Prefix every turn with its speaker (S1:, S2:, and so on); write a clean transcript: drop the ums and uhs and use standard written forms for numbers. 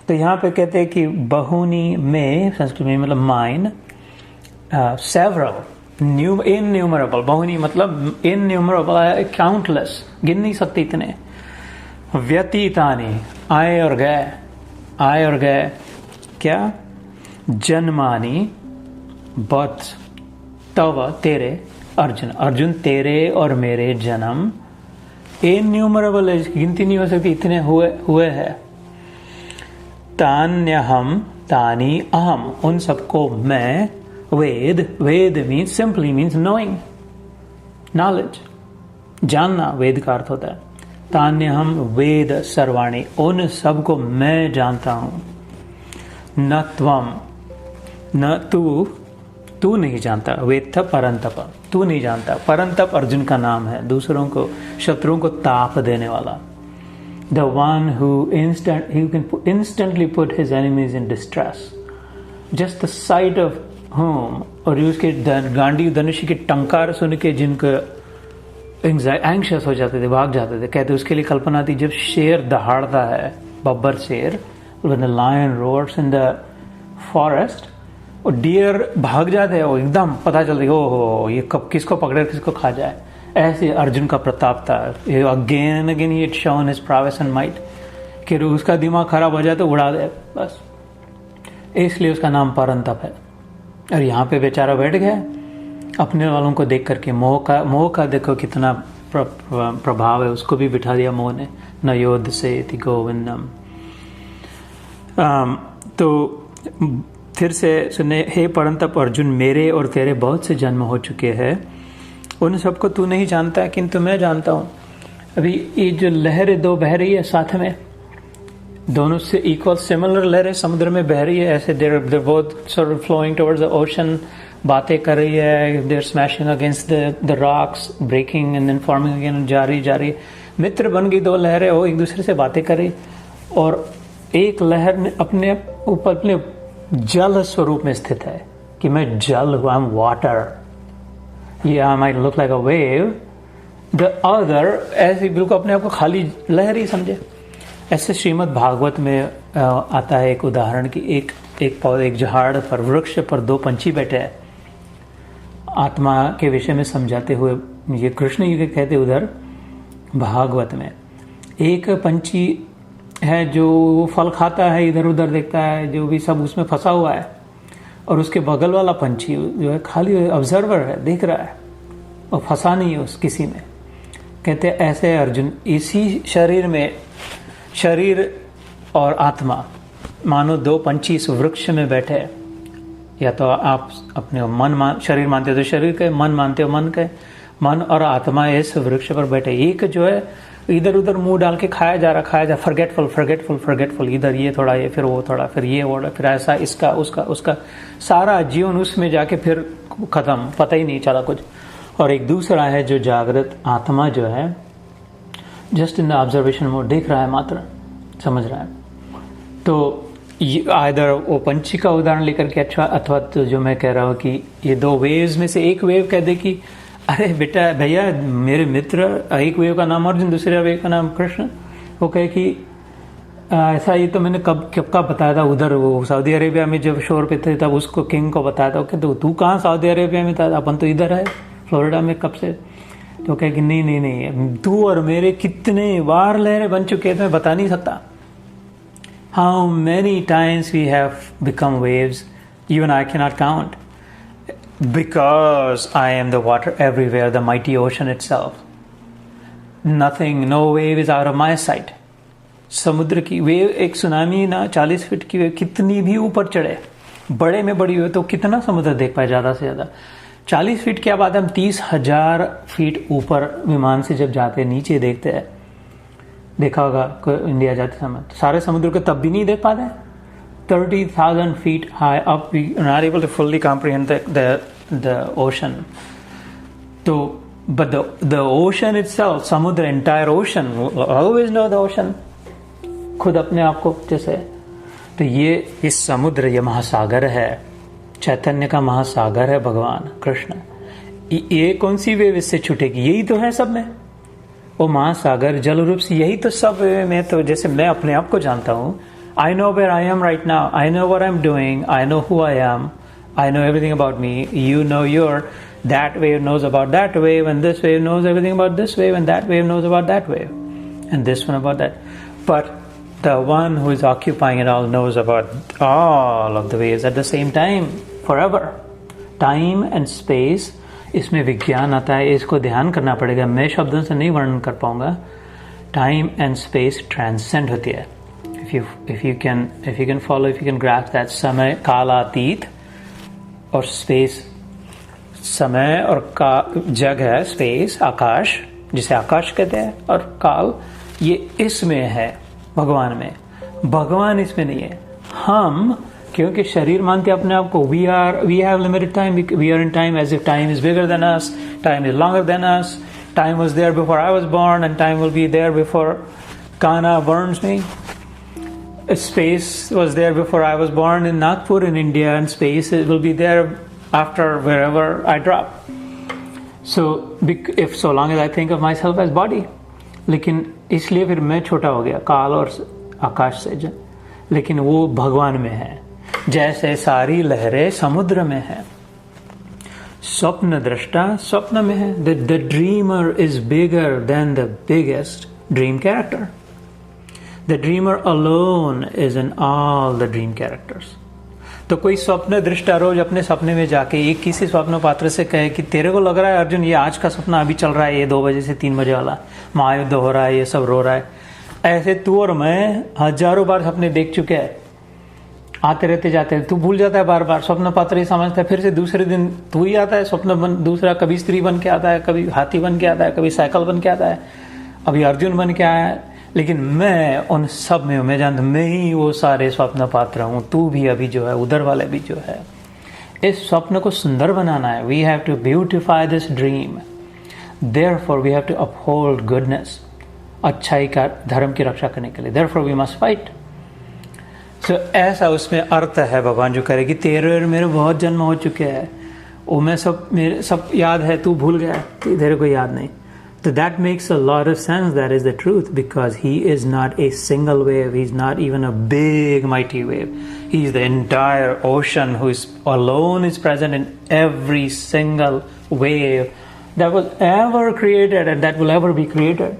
S1: तो यहाँ पे कहते हैं कि बहुनी में, संस्कृत में मतलब माइन, सेवरल, इनन्यूमरेबल, बहुनी मतलब इनन्यूमरेबल, काउंटलेस, गिन नहीं सकते इतने, व्यतीतानि, आए और गए, क्या, जन्मानि, बर्थ, तव, तेरे, अर्जुन तेरे और मेरे जन्म, इनन्यूमरेबल है, गिनती नहीं हो सकती, इतने हुए हैं। तान्यहम, तानी अहम, उन सबको मैं, Veda means simply means knowing, knowledge, जानना, वेद का अर्थ होता है। तान्यहम वेद सर्वाणि, उन सबको मैं जानता हूं। न त्वम, न तू नहीं जानता, वेत्थ परंतप, तू नहीं जानता। परंतप अर्जुन का नाम है, दूसरों को, शत्रुओं को ताप देने वाला। The one who can instantly put his enemies in distress. Just the sight of whom, और उसके गांडी धनुष की टंकार सुन के जिनको एंग्शियस हो जाते थे, भाग जाते थे, कहते उसके लिए कल्पना थी जब शेर दहाड़ता है, बब्बर शेर, when the lion roars in the forest, और डियर भाग जाते हैं, वो एकदम पता चलता है ओहो ये कब किसको पकड़े किसको खा जाए। ऐसे अर्जुन का प्रताप था। Again he it shown his प्रावेस and might, कि उसका दिमाग खराब हो जाए तो उड़ा दे बस, इसलिए उसका नाम परंतप है। और यहाँ पे बेचारा बैठ गया अपने वालों को देख करके, मोह का देखो कितना प्रभाव है, उसको भी बिठा दिया मोह ने। न योद्ध से गोविंदम। तो फिर से सुने, हे परंतप अर्जुन, मेरे और तेरे बहुत से जन्म हो चुके हैं, उन सबको तू नहीं जानता है किंतु मैं जानता हूँ। अभी ये जो लहरें दो बह रही है साथ में, दोनों से इक्वल सिमिलर लहरें समुद्र में बह रही है, ऐसे there both sort of flowing towards the ocean, बातें कर रही है, there smashing against the rocks, breaking and then forming again, जारी मित्र बन गई दो लहरें, वो एक दूसरे से बातें कर रही, और एक लहर ने अपने ऊपर अपने जल स्वरूप में स्थित है कि मैं जल हूँ, I am water. Yeah, I might look like a wave. The other, ऐसे बिल्कुल अपने आप को खाली लहर ही समझे। ऐसे श्रीमद् भागवत में आता है एक उदाहरण कि एक झाड़ पर, वृक्ष पर दो पंछी बैठे हैं, आत्मा के विषय में समझाते हुए। ये कृष्ण जी कहते उधर भागवत में, एक पंछी है जो फल खाता है, इधर उधर देखता है, जो भी सब उसमें फंसा हुआ है, और उसके बगल वाला पंछी जो है खाली ऑब्जर्वर है, देख रहा है और फंसा नहीं है उस किसी में। कहते ऐसे अर्जुन, इसी शरीर में, शरीर और आत्मा मानो दो पंछी इस वृक्ष में बैठे, या तो आप अपने शरीर मानते हो तो शरीर के, मन मानते हो मन के, मन और आत्मा इस वृक्ष पर बैठे। एक जो है इधर उधर मुंह डाल के खाया जा रहा, फॉरगेटफुल, इधर ये थोड़ा, ये फिर वो थोड़ा, फिर ये वो, फिर ऐसा, इसका उसका सारा जीवन उसमें जाके फिर खत्म, पता ही नहीं चला कुछ। और एक दूसरा है जो जागृत आत्मा जो है just in the observation mode, देख रहा है मात्र, समझ रहा है। तो इधर वो पंछी का उदाहरण लेकर के, अच्छा, अथवा तो जो मैं कह रहा हूँ कि ये दो वेव्स में से एक वेव कह दे कि अरे बेटा भैया मेरे मित्र, एक वेव का नाम अर्जुन, दूसरे वेव का नाम कृष्ण, वो कहे कि ऐसा, ये तो मैंने कब बताया था, उधर वो सऊदी अरेबिया में जब शोर पे थे तब उसको किंग को बताया था। ओके, तो तू कहाँ सऊदी अरेबिया में था, अपन तो इधर है फ्लोरिडा में कब से। तो कहे कि नहीं, तू और मेरे कितने बार लहरें बन चुके थे मैं बता नहीं सकता। How many times we have become waves, even I can not count, because I am the water everywhere, the mighty ocean itself. Nothing, no wave is out of my sight. समुद्र की वेव, एक tsunami ना 40 feet की wave कितनी भी ऊपर चढ़े, बड़े में बड़ी हो तो कितना समुद्र देख पाए, ज्यादा से ज्यादा 40 फीट। क्या बात है, हम 30,000 फीट ऊपर विमान से जब जाते हैं, नीचे देखते हैं, देखा होगा इंडिया जाते समय, तो सारे समुद्र को तब भी नहीं देख पाते। 30,000 feet high up, we are not able to fully comprehend the ocean. So, but the ocean itself, samudra, entire ocean, always know the ocean. खुद अपने आप को जैसे, तो ये इस समुद्र, ये महासागर है, चैतन्य का महासागर है भगवान कृष्ण। ये कौन सी वेव इससे छूटेगी, यही तो है सब में, वो महासागर जल रूप से, यही तो सब में। तो जैसे मैं अपने आप को जानता हूँ, I know where I am right now. I know what I'm doing. I know who I am. I know everything about me. You know that wave knows about that wave, and this wave knows everything about this wave, and that wave knows about that wave, and this one about that. But the one who is occupying it all knows about all of the waves at the same time, forever. Time and space, इसमें विज्ञान आता है, इसको ध्यान करना पड़ेगा, मैं शब्दों से नहीं वर्णन कर पाऊंगा. Time and space transcend होती है. If you can follow, if you can grasp that, समय कालातीत और स्पेस, समय और जगह, स्पेस, आकाश, जिसे आकाश कहते हैं, और काल, ये इसमें है भगवान में. भगवान इसमें नहीं है. हम क्योंकि शरीर मानते अपने आप को, we have limited time, we are in time as if time is bigger than us, time is longer than us, time was there before I was born, and time will be there before Kana burns me. Space was there before I was born in Nagpur in India, and space will be there after wherever I drop. So long as I think of myself as body. लेकिन इसलिए फिर मैं छोटा हो गया काल और आकाश से, लेकिन वो भगवान में है. जैसे सारी लहरें समुद्र में है. स्वप्न दृष्टा स्वप्न में है. The dreamer is bigger than the biggest dream character. The dreamer alone is in all the dream characters. तो कोई स्वप्न दृष्टा रोज अपने सपने में जाके एक किसी स्वप्न पात्र से कहे कि तेरे को लग रहा है अर्जुन ये आज का सपना अभी चल रहा है, ये 2 बजे से 3 बजे वाला महायुद्ध हो रहा है, ये सब रो रहा है. ऐसे तू और मैं हजारों बार सपने देख चुके हैं. आते रहते जाते हैं, तू भूल जाता है बार बार. स्वप्न पात्र ही समझता है, फिर से दूसरे दिन तू ही आता है स्वप्न बन, दूसरा कभी स्त्री बन के आता है, कभी हाथी बन के आता है, कभी साइकिल बन के आता है, अभी अर्जुन बन के आया है. लेकिन मैं उन सब में, मैं जानता मैं ही वो सारे स्वप्न पात्र हूँ. तू भी अभी जो है, उधर वाले भी जो है. इस स्वप्न को सुंदर बनाना है. We have to beautify this dream. Therefore we have to uphold goodness. अच्छाई का, धर्म की रक्षा करने के लिए. Therefore we must fight. So ऐसा उसमें अर्थ है भगवान जो करे कि तेरे मेरे बहुत जन्म हो चुके हैं, वो मैं मेरे सब याद है, तू भूल गया, तेरे को याद नहीं. So that makes a lot of sense. That is the truth, because he is not a single wave. He's not even a big mighty wave. He's the entire ocean who is alone, is present in every single wave that was ever created and that will ever be created.